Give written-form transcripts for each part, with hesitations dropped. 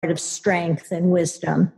of strength and wisdom,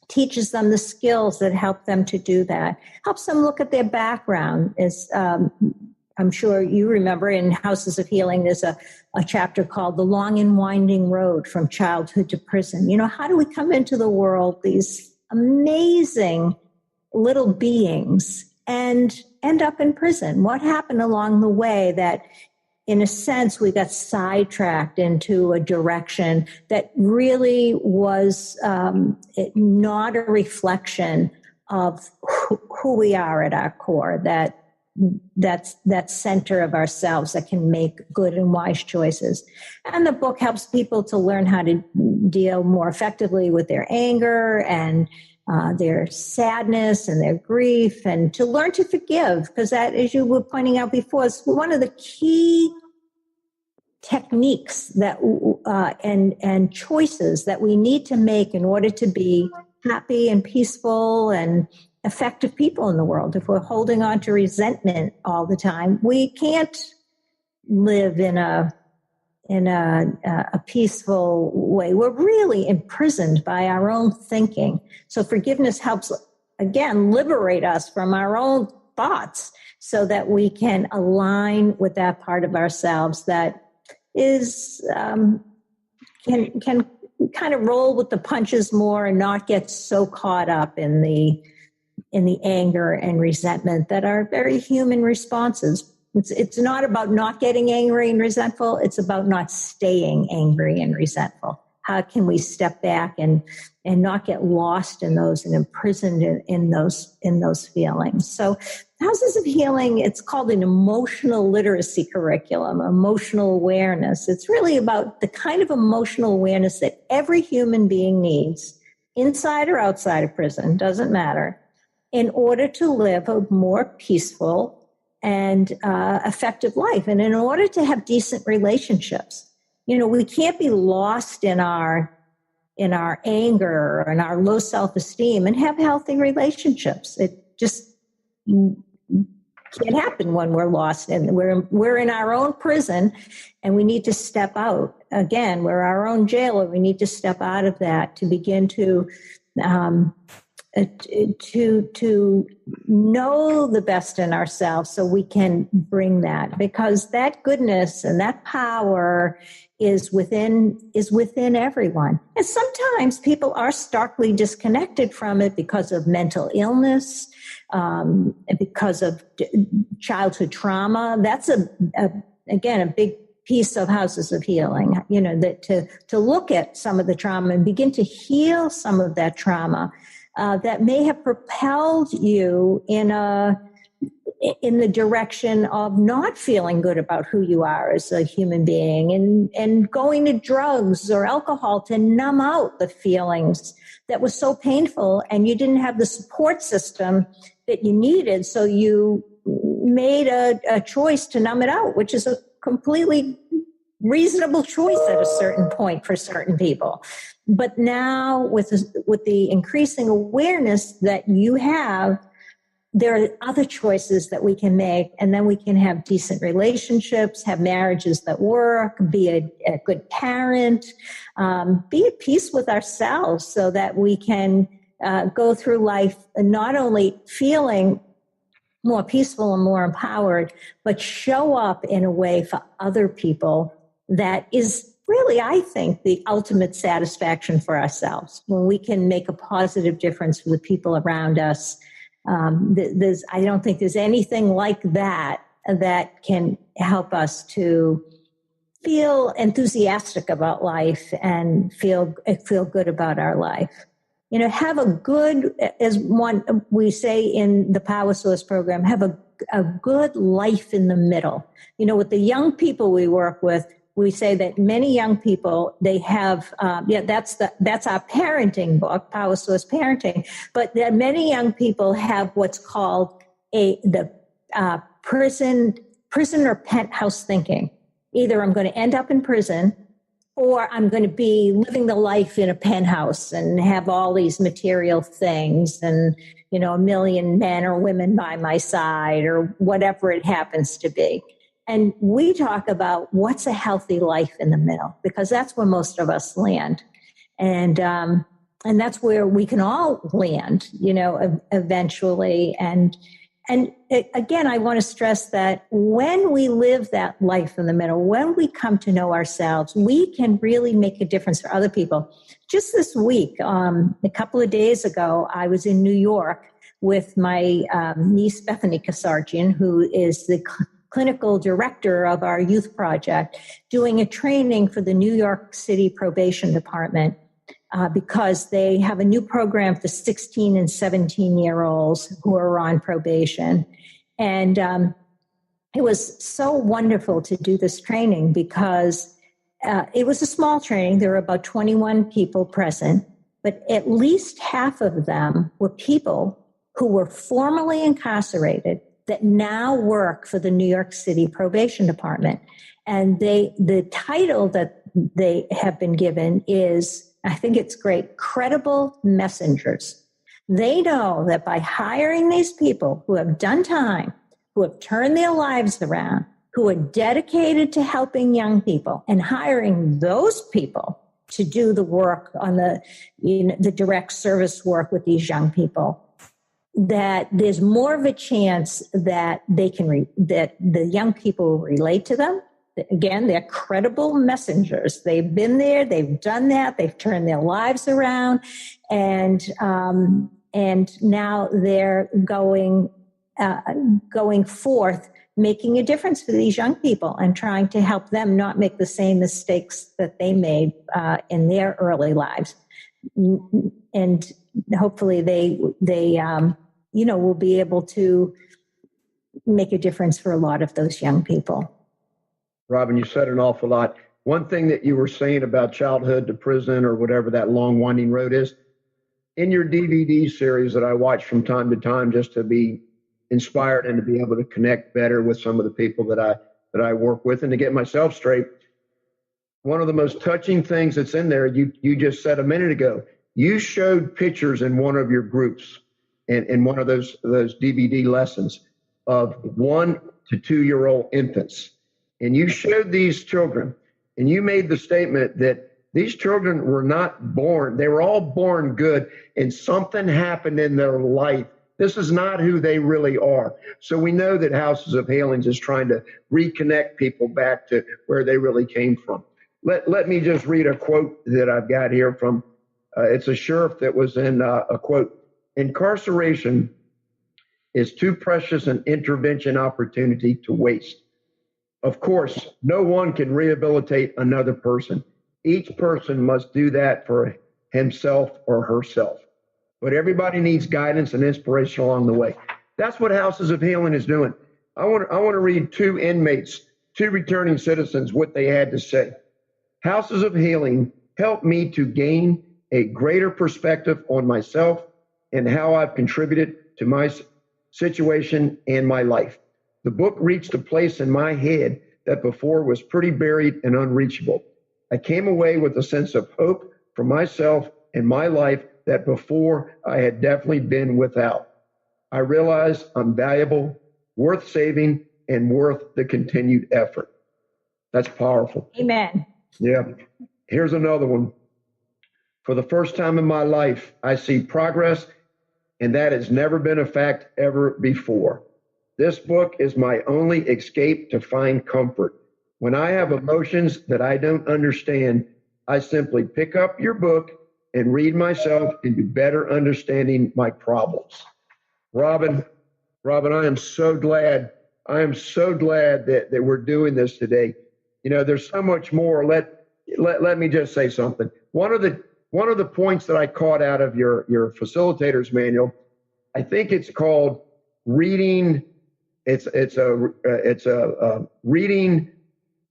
teaches them the skills that help them to do that, helps them look at their background. As I'm sure you remember, in Houses of Healing, there's a chapter called The Long and Winding Road from Childhood to Prison. You know, how do we come into the world, these amazing little beings, and end up in prison? What happened along the way that, in a sense, we got sidetracked into a direction that really was not a reflection of who we are at our core, that's that center of ourselves that can make good and wise choices. And the book helps people to learn how to deal more effectively with their anger and their sadness and their grief, and to learn to forgive, because that, as you were pointing out before, is one of the key techniques that and choices that we need to make in order to be happy and peaceful and effective people in the world. If we're holding on to resentment all the time, we can't live in a peaceful way. We're really imprisoned by our own thinking. So forgiveness helps, again, liberate us from our own thoughts so that we can align with that part of ourselves that is can kind of roll with the punches more and not get so caught up in the anger and resentment that are very human responses. It's not about not getting angry and resentful. It's about not staying angry and resentful. How can we step back and not get lost in those and imprisoned in those feelings? So Houses of Healing, it's called an emotional literacy curriculum, emotional awareness. It's really about the kind of emotional awareness that every human being needs, inside or outside of prison, doesn't matter, in order to live a more peaceful and effective life, and in order to have decent relationships. You know, we can't be lost in our anger and our low self-esteem and have healthy relationships. It just can't happen when we're lost, and we're in our own prison, and we need to step out. Again, we're our own jailer. We need to step out of that to begin to know the best in ourselves, so we can bring that, because that goodness and that power is within everyone. And sometimes people are starkly disconnected from it because of mental illness, because of childhood trauma. That's again a big piece of Houses of Healing. You know, that to look at some of the trauma and begin to heal some of that trauma that may have propelled you in the direction of not feeling good about who you are as a human being, and going to drugs or alcohol to numb out the feelings that was so painful, and you didn't have the support system that you needed, so you made a choice to numb it out, which is a completely reasonable choice at a certain point for certain people. But now with the increasing awareness that you have, there are other choices that we can make, and then we can have decent relationships, have marriages that work, be a good parent, be at peace with ourselves, so that we can go through life not only feeling more peaceful and more empowered, but show up in a way for other people that is really, I think, the ultimate satisfaction for ourselves, when we can make a positive difference for the people around us. I don't think there's anything like that can help us to feel enthusiastic about life and feel good about our life. You know, have a good, as we say in the Power Source program, have a good life in the middle. You know, with the young people we work with, we say that many young people, they have, that's our parenting book, Power Source Parenting, but that many young people have what's called the prisoner penthouse thinking. Either I'm going to end up in prison, or I'm going to be living the life in a penthouse and have all these material things and, you know, a million men or women by my side, or whatever it happens to be. And we talk about what's a healthy life in the middle, because that's where most of us land. And that's where we can all land, eventually. And again, I want to stress that when we live that life in the middle, when we come to know ourselves, we can really make a difference for other people. Just this week, a couple of days ago, I was in New York with my niece, Robin Casarjian, who is the clinical director of our youth project, doing a training for the New York City Probation Department. Because they have a new program for 16 and 17-year-olds who are on probation. And it was so wonderful to do this training because it was a small training. There were about 21 people present, but at least half of them were people who were formerly incarcerated that now work for the New York City Probation Department. And the title that they have been given is, I think it's great, credible messengers. They know that by hiring these people who have done time, who have turned their lives around, who are dedicated to helping young people, and hiring those people to do the work on the direct service work with these young people, that there's more of a chance that that the young people will relate to them. Again, they're credible messengers. They've been there, they've done that, they've turned their lives around, and now they're going forth, making a difference for these young people and trying to help them not make the same mistakes that they made in their early lives. And hopefully they will be able to make a difference for a lot of those young people. Robin, you said an awful lot. One thing that you were saying about childhood to prison, or whatever that long winding road is, in your DVD series that I watch from time to time just to be inspired and to be able to connect better with some of the people that I work with and to get myself straight, one of the most touching things that's in there, you just said a minute ago, you showed pictures in one of your groups in one of those DVD lessons of 1 to 2 year old infants. And you showed these children, and you made the statement that these children were not born. They were all born good, and something happened in their life. This is not who they really are. So we know that Houses of Healings is trying to reconnect people back to where they really came from. Let me just read a quote that I've got here from, it's a sheriff that was in a quote, "Incarceration is too precious an intervention opportunity to waste. Of course, no one can rehabilitate another person. Each person must do that for himself or herself. But everybody needs guidance and inspiration along the way." That's what Houses of Healing is doing. I want to read two inmates, two returning citizens, what they had to say. "Houses of Healing helped me to gain a greater perspective on myself and how I've contributed to my situation and my life. The book reached a place in my head that before was pretty buried and unreachable. I came away with a sense of hope for myself and my life that before I had definitely been without. I realized I'm valuable, worth saving, and worth the continued effort." That's powerful. Amen. Yeah. Here's another one. "For the first time in my life, I see progress, and that has never been a fact ever before. This book is my only escape to find comfort. When I have emotions that I don't understand, I simply pick up your book and read myself into better understanding my problems." Robin, I am so glad. I am so glad that we're doing this today. There's so much more. Let me just say something. One of the points that I caught out of your facilitator's manual, I think it's called reading. It's a reading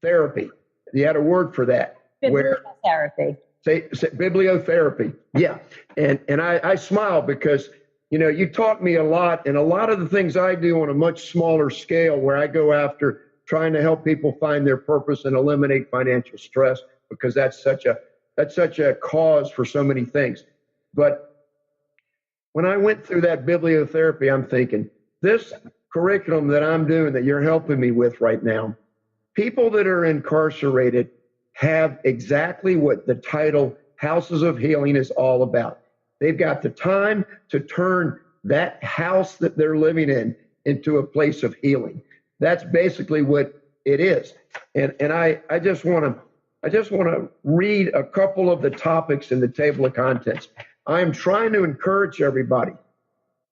therapy. You had a word for that. Bibliotherapy. Say bibliotherapy. Yeah. And I smile because, you taught me a lot, and a lot of the things I do on a much smaller scale, where I go after trying to help people find their purpose and eliminate financial stress, because that's such a cause for so many things. But when I went through that bibliotherapy, I'm thinking, this curriculum that I'm doing, that you're helping me with right now, people that are incarcerated have exactly what the title Houses of Healing is all about. They've got the time to turn that house that they're living in into a place of healing. That's basically what it is. And I just want to read a couple of the topics in the table of contents. I'm trying to encourage everybody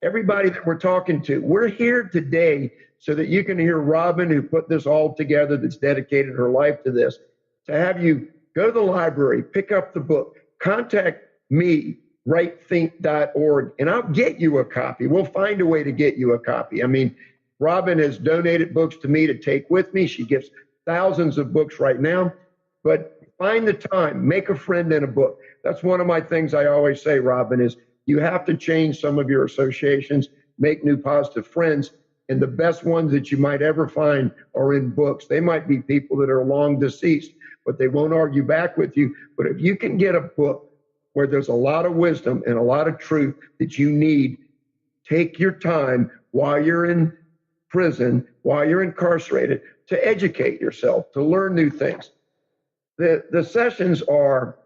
that we're talking to. We're here today so that you can hear Robin, who put this all together, that's dedicated her life to this, to have you go to the library, pick up the book, contact me, rightthink.org, and I'll get you a copy. We'll find a way to get you a copy. I mean, Robin has donated books to me to take with me. She gives thousands of books right now, but find the time, make a friend in a book. That's one of my things I always say, Robin, is you have to change some of your associations, make new positive friends, and the best ones that you might ever find are in books. They might be people that are long deceased, but they won't argue back with you. But if you can get a book where there's a lot of wisdom and a lot of truth that you need, take your time while you're in prison, while you're incarcerated, to educate yourself, to learn new things. The sessions are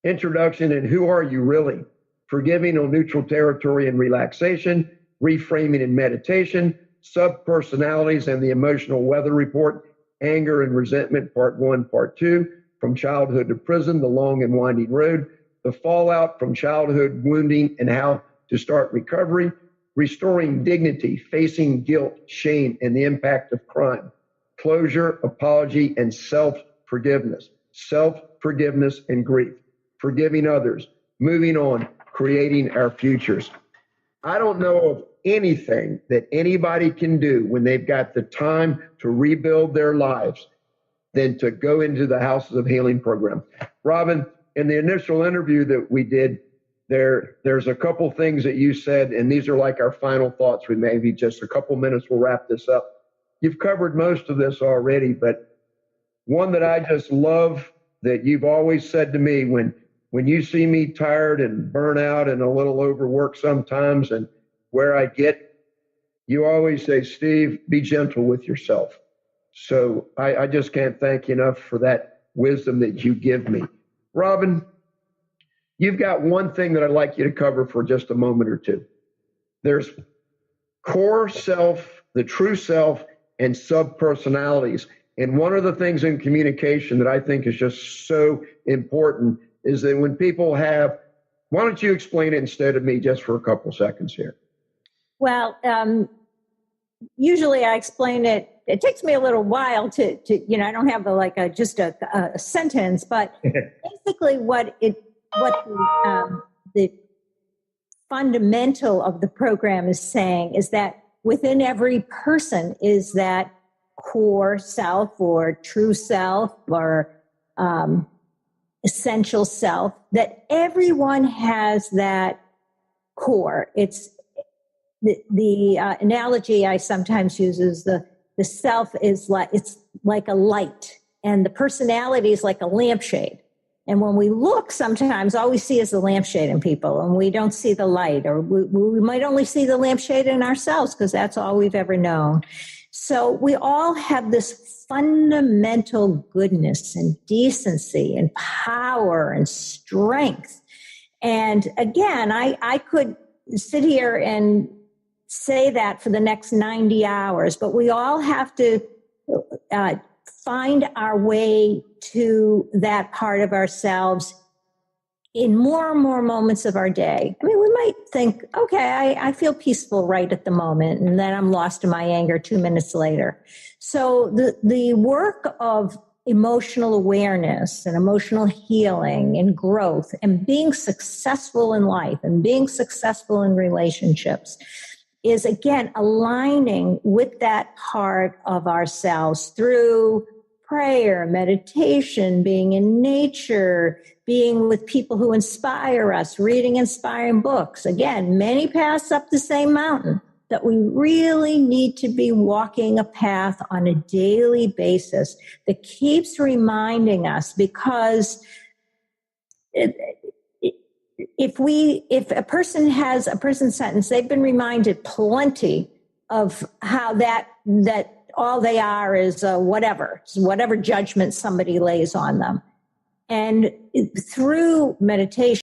introduction and who are you really, forgiving on neutral territory and relaxation, reframing and meditation, subpersonalities and the emotional weather report, anger and resentment, part 1, part 2, from childhood to prison, the long and winding road, the fallout from childhood wounding and how to start recovery, restoring dignity, facing guilt, shame, and the impact of crime, closure, apology, and self-forgiveness and grief, forgiving others, moving on, creating our futures. I don't know of anything that anybody can do when they've got the time to rebuild their lives than to go into the Houses of Healing program. Robin, in the initial interview that we did, there's a couple things that you said, and these are like our final thoughts. We maybe just a couple minutes, we'll wrap this up. You've covered most of this already, but one that I just love that you've always said to me when you see me tired and burnt out and a little overworked sometimes and where I get, you always say, Steve, be gentle with yourself. So I just can't thank you enough for that wisdom that you give me. Robin, you've got one thing that I'd like you to cover for just a moment or two. There's core self, the true self, and subpersonalities. And one of the things in communication that I think is just so important is that when people have, why don't you explain it instead of me just for a couple seconds here? Well, usually I explain it. It takes me a little while to I don't have just a sentence, but basically what the fundamental of the program is saying is that within every person is that core self or true self or essential self, that everyone has that core. It's the analogy I sometimes use is the self is like a light, and the personality is like a lampshade. And when we look, sometimes all we see is the lampshade in people, and we don't see the light, or we might only see the lampshade in ourselves because that's all we've ever known. So we all have this fundamental goodness and decency and power and strength. And again, I could sit here and say that for the next 90 hours, but we all have to find our way to that part of ourselves in more and more moments of our day. I mean, we might think, okay, I feel peaceful right at the moment, and then I'm lost in my anger 2 minutes later. So the work of emotional awareness and emotional healing and growth and being successful in life and being successful in relationships is, again, aligning with that part of ourselves through prayer, meditation, being in nature, being with people who inspire us, reading inspiring books. Again, many paths up the same mountain, that we really need to be walking a path on a daily basis that keeps reminding us, because if a person has a prison sentence, they've been reminded plenty of how that all they are is whatever judgment somebody lays on them. And through meditation,